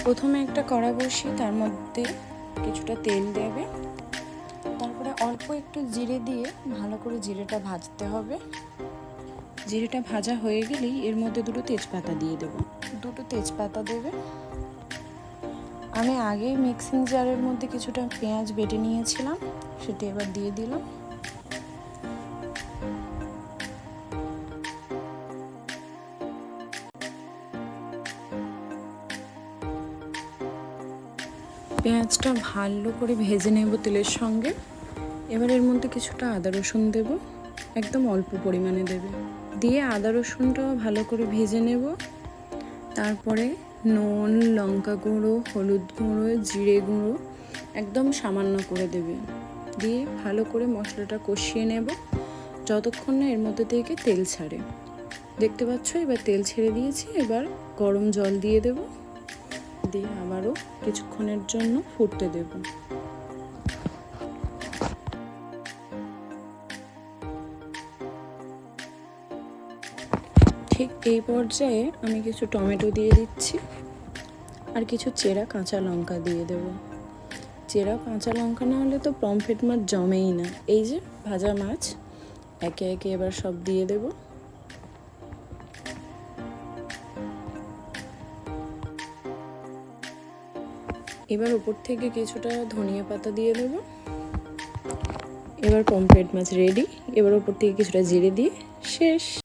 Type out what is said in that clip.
প্রথমে একটা কড়া বসিয়ে তার মধ্যে কিছুটা তেল দেবে, তারপরে অল্প একটু জিরে দিয়ে ভালো করে জিরেটা ভাজতে হবে। জিরেটা ভাজা হয়ে গেলেই এর মধ্যে দুটো তেজপাতা দিয়ে দেব। দুটো তেজপাতা দেবে। আমি আগেই মিক্সিং জারের মধ্যে কিছুটা পেঁয়াজ বেটে নিয়েছিলাম, সেটা এবার দিয়ে দিলাম। পেঁয়াজটা ভালো করে ভেজে নেব তেলের সঙ্গে। এবার এর মধ্যে কিছুটা আদা রসুন দেব, একদম অল্প পরিমাণে দেবে। দিয়ে আদা রসুনটাও ভালো করে ভেজে নেব। তারপরে নুন, লঙ্কা গুঁড়ো, হলুদ গুঁড়ো, জিরে গুঁড়ো একদম সামান্য করে দেবে। দিয়ে ভালো করে মশলাটা কষিয়ে নেব যতক্ষণ না এর মধ্যে থেকে তেল ছাড়ে। দেখতে পাচ্ছ এবার তেল ছেড়ে দিয়েছি। এবার গরম জল দিয়ে দেব, দিয়ে আবারও কিছুক্ষণের জন্য ফুটতে দেব। ঠিক এই পর্যায়ে আমি কিছু টমেটো দিয়ে দিচ্ছি আর কিছু চেরা কাঁচা লঙ্কা দিয়ে দেব। চেরা কাঁচা লঙ্কা না হলে তো পমফ্রেট মাছ জমেই না। এই যে ভাজা মাছ একে একে এবার সব দিয়ে দেব। এবার উপর থেকে কিছুটা ধনিয়া পাতা দিয়ে দেব। এবার পমফ্রেট মাছ রেডি। এবার উপর থেকে কিছুটা জিরে দিয়ে শেষ।